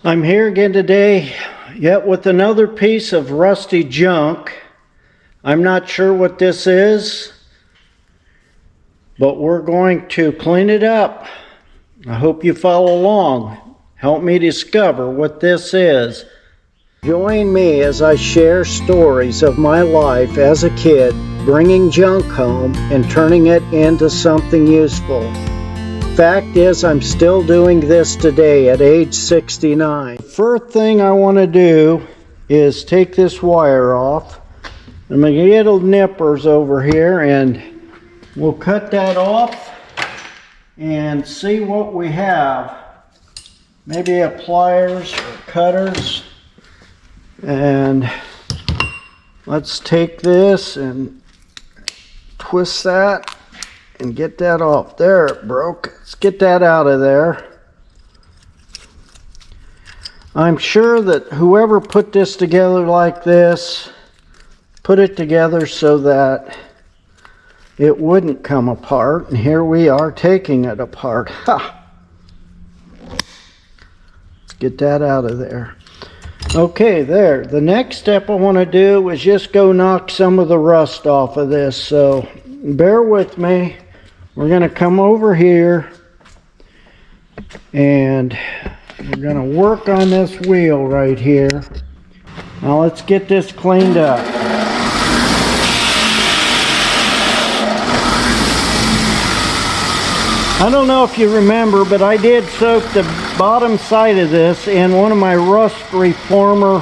I'm here again today, yet with another piece of rusty junk. I'm not sure what this is, but we're going to clean it up. I hope you follow along. Help me discover what this is. Join me as I share stories of my life as a kid, bringing junk home and turning it into something useful. Fact is, I'm still doing this today at age 69. The first thing I want to do is take this wire off. I'm going to get little nippers over here and we'll cut that off and see what we have. Maybe a pliers or cutters. And let's take this and twist that and get that off. There, it broke. Let's get that out of there. I'm sure that whoever put this together like this put it together so that it wouldn't come apart, and here we are taking it apart. Ha! Let's get that out of there. Okay, there. The next step I want to do is just go knock some of the rust off of this, so bear with me. We're going to come over here and we're going to work on this wheel right here. Now let's get this cleaned up. I don't know if you remember, but I did soak the bottom side of this in one of my rust reformer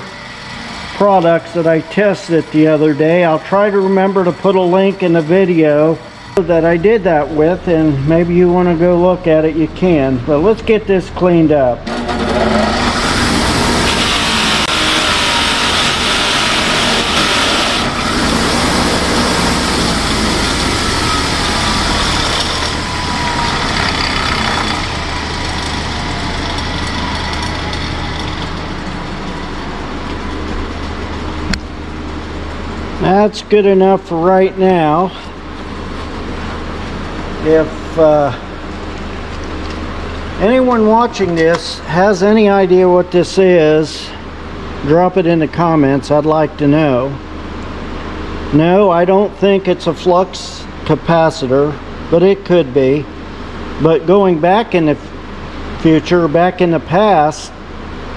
products that I tested the other day. I'll try to remember to put a link in the video that I did that with, and maybe you want to go look at it, you can. But let's get this cleaned up. That's good enough for right now. If anyone watching this has any idea what this is, drop it in the comments. I'd like to know. No, I don't think it's a flux capacitor, but it could be. But going back in the future, back in the past,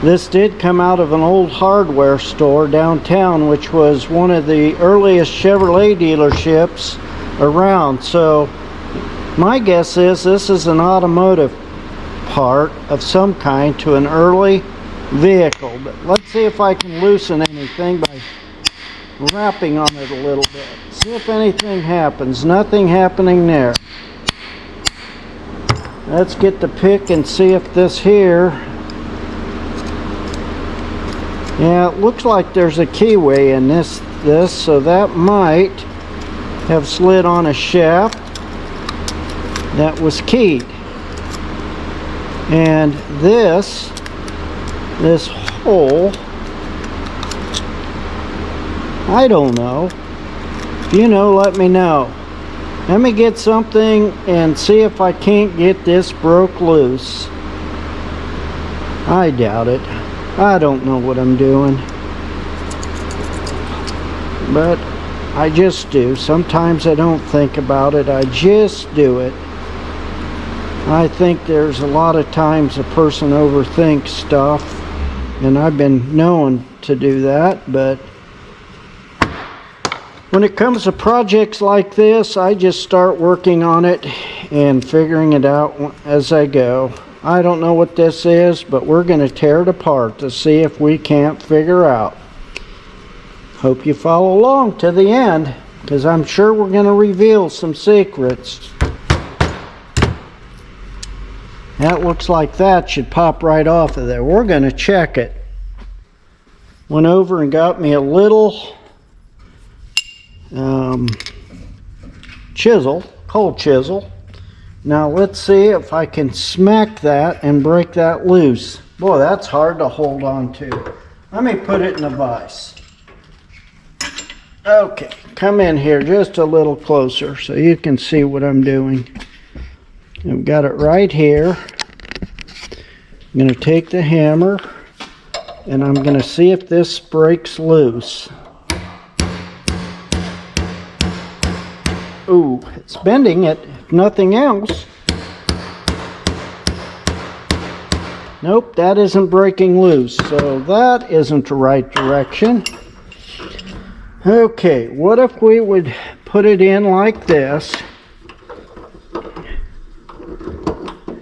this did come out of an old hardware store downtown, which was one of the earliest Chevrolet dealerships around. So my guess is this is an automotive part of some kind to an early vehicle. But let's see if I can loosen anything by wrapping on it a little bit. See if anything happens. Nothing happening there. Let's get the pick and see if this here... Yeah, it looks like there's a keyway in this, so that might have slid on a shaft that was keyed. And this hole, I don't know. If you know, let me know. Let me get something and see if I can't get this broke loose. I doubt it. I don't know what I'm doing, but I just do. Sometimes I don't think about it, I just do it. I think there's a lot of times a person overthinks stuff, and I've been known to do that, but when it comes to projects like this, I just start working on it and figuring it out as I go. I don't know what this is, but we're going to tear it apart to see if we can't figure out. Hope you follow along to the end, because I'm sure we're going to reveal some secrets. That looks like that should pop right off of there. We're going to check it. Went over and got me a little chisel, cold chisel. Now let's see if I can smack that and break that loose. Boy, that's hard to hold on to. Let me put it in a vise. Okay, come in here just a little closer so you can see what I'm doing. I've got it right here. I'm going to take the hammer and I'm going to see if this breaks loose. Ooh, it's bending it, if nothing else. Nope, that isn't breaking loose, so that isn't the right direction. Okay, what if we would put it in like this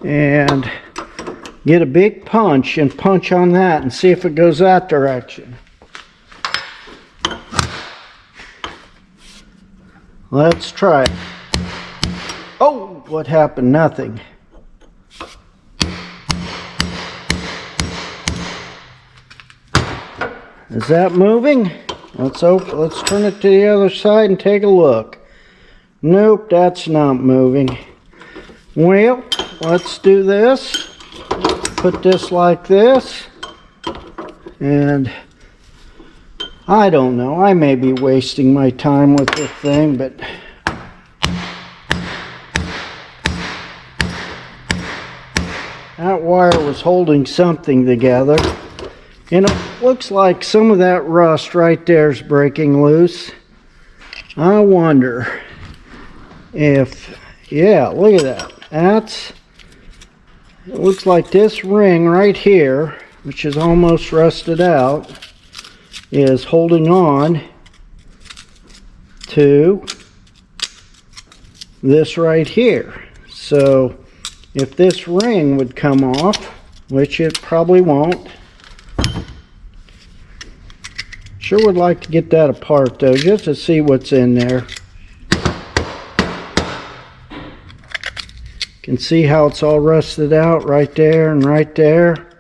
and get a big punch and punch on that and see if it goes that direction. Let's try it. Oh, what happened? Nothing. Is that moving? Let's turn it to the other side and take a look. Nope, that's not moving. Well, let's do this. Put this like this. And I don't know, I may be wasting my time with this thing, but that wire was holding something together. And it looks like some of that rust right there is breaking loose. I wonder if, yeah, look at that. It looks like this ring right here, which is almost rusted out, is holding on to this right here. So if this ring would come off, which it probably won't, sure would like to get that apart though, just to see what's in there. Can see how it's all rusted out right there and right there.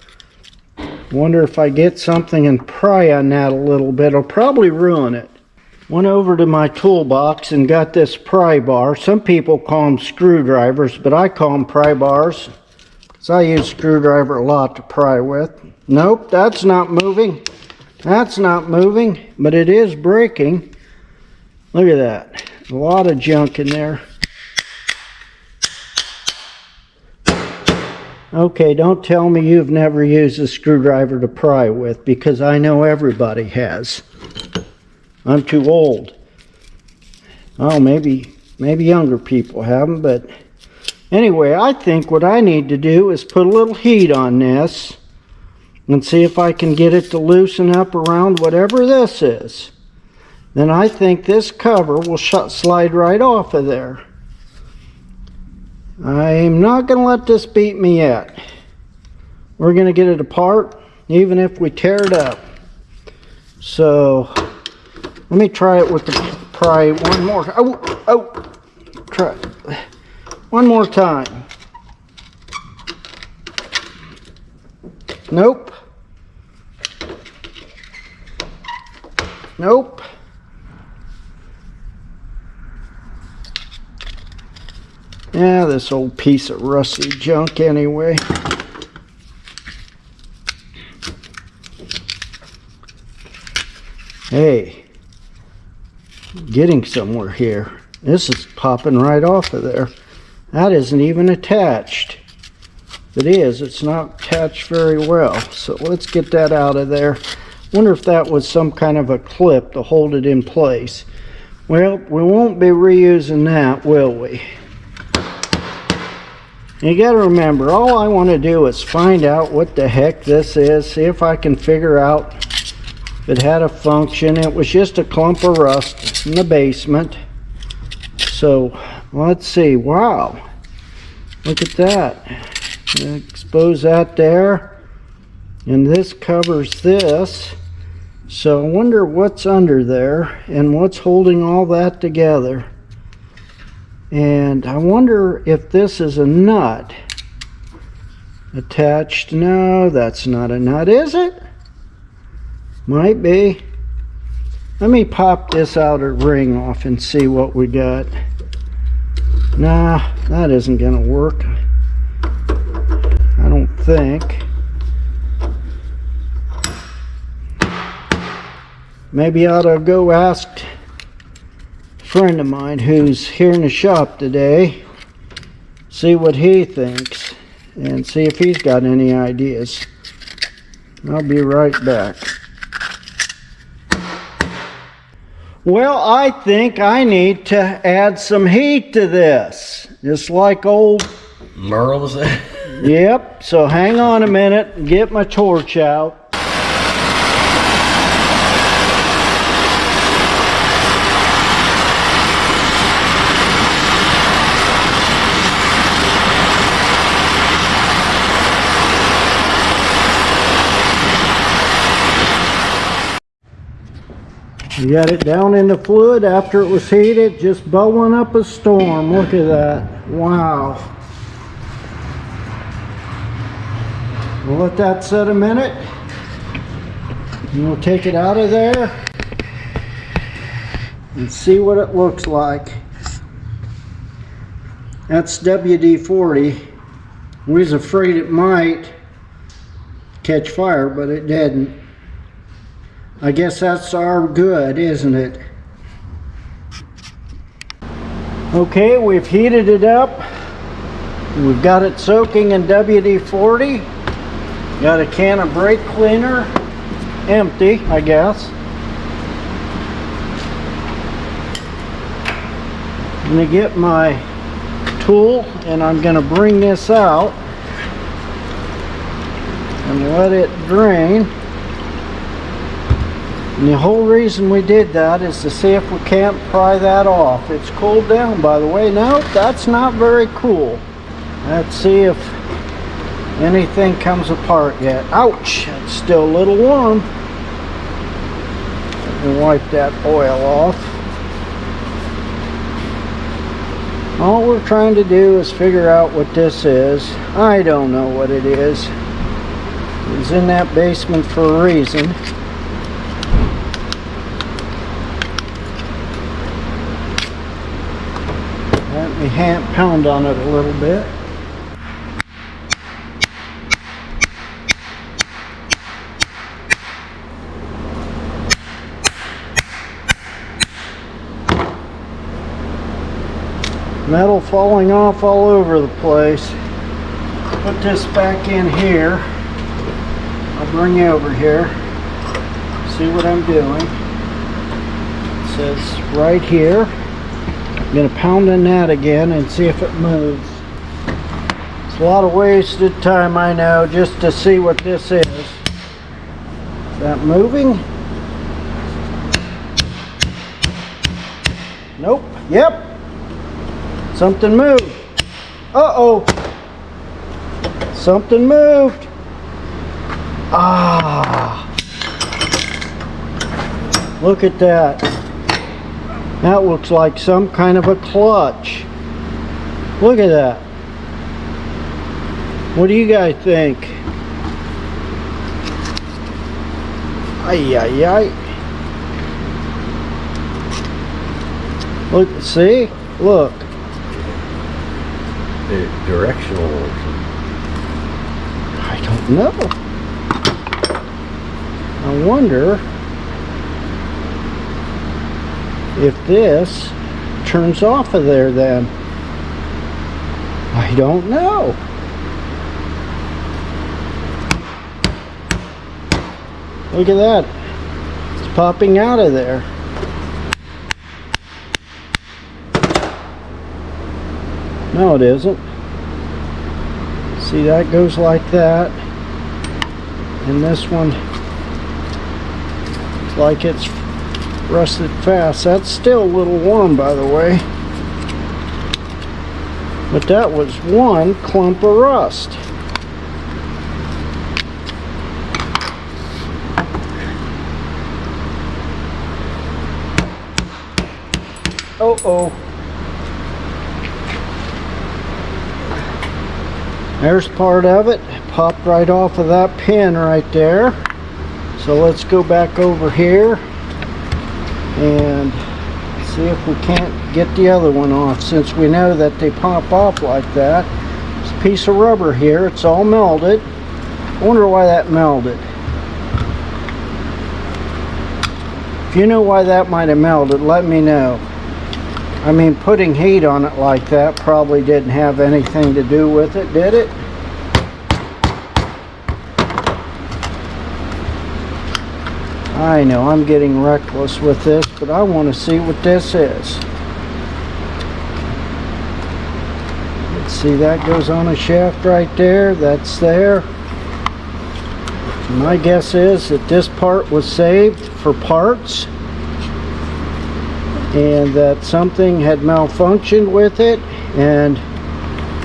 Wonder if I get something and pry on that a little bit, it'll probably ruin it. Went over to my toolbox and got this pry bar. Some people call them screwdrivers, but I call them pry bars, because I use screwdriver a lot to pry with. Nope, that's not moving. That's not moving, but it is breaking. Look at that. A lot of junk in there. Okay, don't tell me you've never used a screwdriver to pry with, because I know everybody has. I'm too old. Oh, maybe younger people haven't, but anyway, I think what I need to do is put a little heat on this and see if I can get it to loosen up around whatever this is. Then I think this cover will slide right off of there. I'm not going to let this beat me yet. We're going to get it apart, even if we tear it up. So, let me try it with the pry one more. Try it. One more time. Nope. Nope. Yeah, this old piece of rusty junk anyway. Hey, getting somewhere here. This is popping right off of there. That isn't even attached. If it is, it's not attached very well. So let's get that out of there. Wonder if that was some kind of a clip to hold it in place. Well, we won't be reusing that, will we? You got to remember, all I want to do is find out what the heck this is, see if I can figure out if it had a function. It was just a clump of rust in the basement. So, let's see. Wow. Look at that. Expose that there. And this covers this. So, I wonder what's under there and what's holding all that together. And I wonder if this is a nut attached. No, that's not a nut, is it? Might be. Let me pop this outer ring off and see what we got. Nah, that isn't going to work. I don't think. Maybe I ought to go ask friend of mine who's here in the shop today, see what he thinks and see if he's got any ideas. I'll be right back. Well, I think I need to add some heat to this. Just like old Merle said. Yep, so hang on a minute and get my torch out. You got it down in the fluid after it was heated, just bubbling up a storm. Look at that. Wow. We'll let that set a minute. And we'll take it out of there and see what it looks like. That's WD-40. We was afraid it might catch fire, but it didn't. I guess that's our good, isn't it? Okay, we've heated it up. We've got it soaking in WD-40. Got a can of brake cleaner, empty, I guess. I'm gonna get my tool and I'm gonna bring this out and let it drain. And the whole reason we did that is to see if we can't pry that off. It's cooled down, by the way. No, that's not very cool. Let's see if anything comes apart yet. Ouch! It's still a little warm. Let me wipe that oil off. All we're trying to do is figure out what this is. I don't know what it is. It was in that basement for a reason. Let me hand pound on it a little bit. Metal falling off all over the place. Put this back in here. I'll bring you over here. See what I'm doing. It says right here. I'm going to pound on that again and see if it moves. It's a lot of wasted time, I know, just to see what this is. Is that moving? Nope. Yep. Something moved. Uh-oh. Something moved. Ah. Look at that. That looks like some kind of a clutch. Look at that. What do you guys think? Ay, ay, ay. Look, see? Look. The directional. I don't know. I wonder if this turns off of there then. I don't know. Look at that. It's popping out of there. No, it isn't. See, that goes like that. And this one, it's like it's rusted fast. That's still a little warm, by the way. But that was one clump of rust. Uh-oh. There's part of it. Popped right off of that pin right there. So let's go back over here and see if we can't get the other one off, since we know that they pop off like that. There's a piece of rubber here. It's all melted. I wonder why that melted. If you know why that might have melted, let me know. I mean, putting heat on it like that probably didn't have anything to do with it, did it? I know I'm getting reckless with this, but I want to see what this is. Let's see, that goes on a shaft right there. That's there. My guess is that this part was saved for parts and that something had malfunctioned with it, and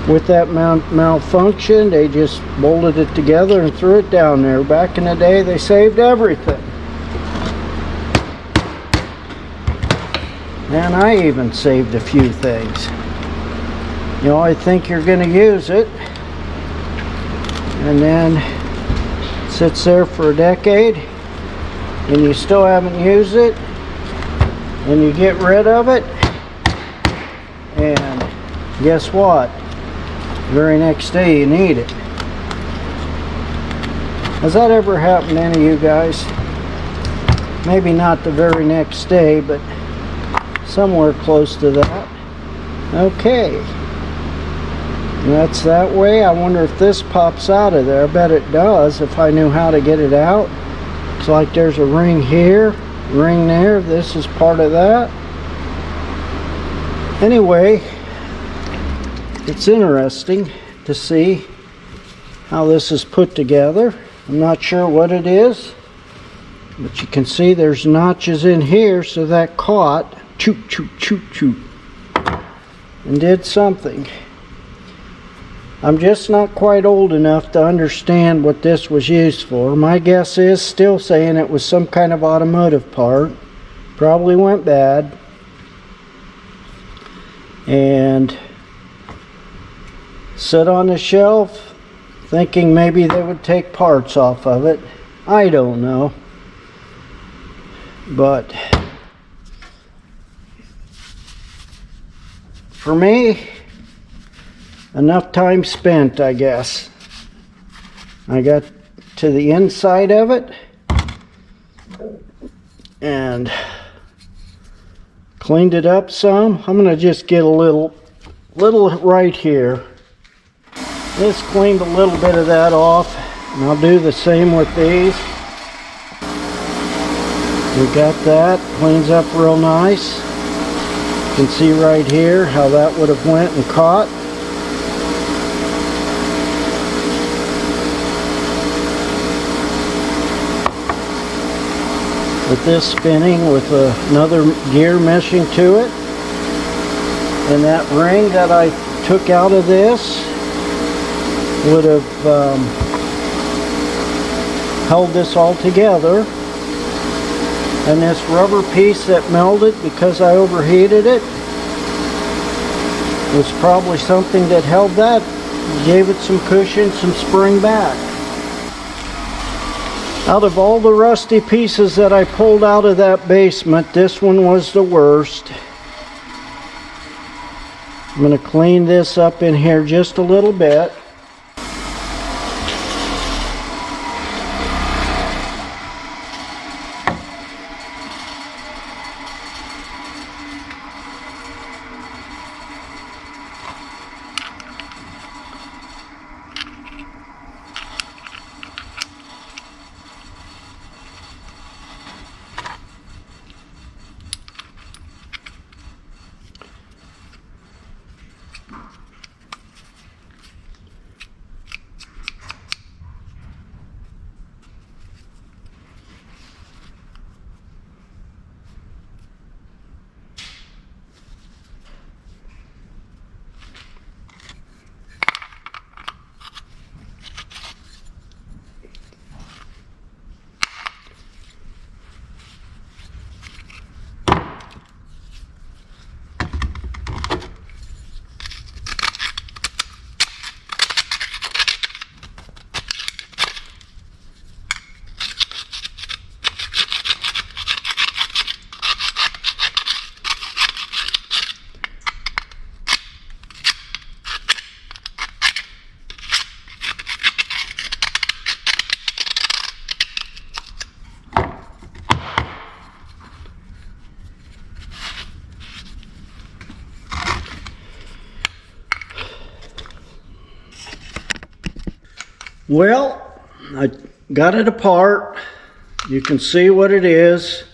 with that malfunction they just bolted it together and threw it down there. Back in the day they saved everything. And I even saved a few things. You know, I think you're going to use it, and then it sits there for a decade, and you still haven't used it, and you get rid of it, and guess what? The very next day you need it. Has that ever happened to any of you guys? Maybe not the very next day, but somewhere close to that. Okay, that's that way. I wonder if this pops out of there. I bet it does if I knew how to get it out. Looks like there's a ring here, ring there. This is part of that. Anyway, it's interesting to see how this is put together. I'm not sure what it is, but you can see there's notches in here, so that caught, choop, choop, choop, choop, and did something. I'm just not quite old enough to understand what this was used for. My guess is still saying it was some kind of automotive part. Probably went bad. And sit on the shelf thinking maybe they would take parts off of it. I don't know. But for me, enough time spent, I guess. I got to the inside of it and cleaned it up some. I'm going to just get a little right here. Just cleaned a little bit of that off, and I'll do the same with these. We got that, cleans up real nice. You can see right here how that would have went and caught. With this spinning with another gear meshing to it. And that ring that I took out of this would have held this all together. And this rubber piece that melted because I overheated it was probably something that held that, gave it some cushion, some spring back. Out of all the rusty pieces that I pulled out of that basement, this one was the worst. I'm going to clean this up in here just a little bit. Well, I got it apart, You can see what it is.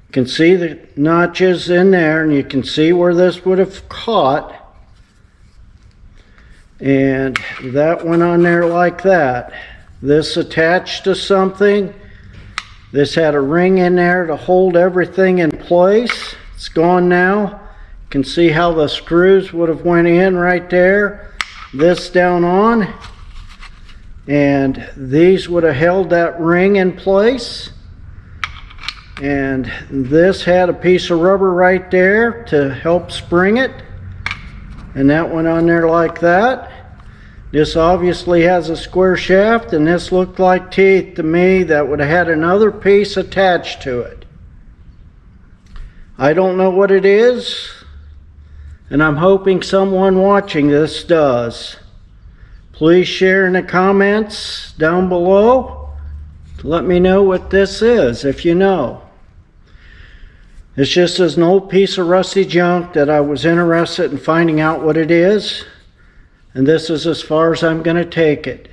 You can see the notches in there, and you can see where this would have caught. And that went on there like that. This attached to something. This had a ring in there to hold everything in place. It's gone now. You can see how the screws would have went in right there. This down on. And these would have held that ring in place. And this had a piece of rubber right there to help spring it. And that went on there like that. This obviously has a square shaft, and this looked like teeth to me that would have had another piece attached to it. I don't know what it is, and I'm hoping someone watching this does. Please share in the comments down below to let me know what this is if you know. It's just an old piece of rusty junk that I was interested in finding out what it is. And this is as far as I'm going to take it.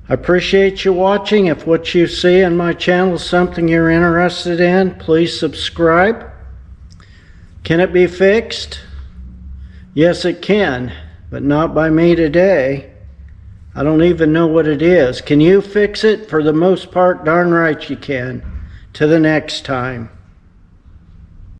I appreciate you watching. If what you see on my channel is something you're interested in, please subscribe. Can it be fixed? Yes, it can, but not by me today. I don't even know what it is. Can you fix it? For the most part, darn right you can. Till the next time.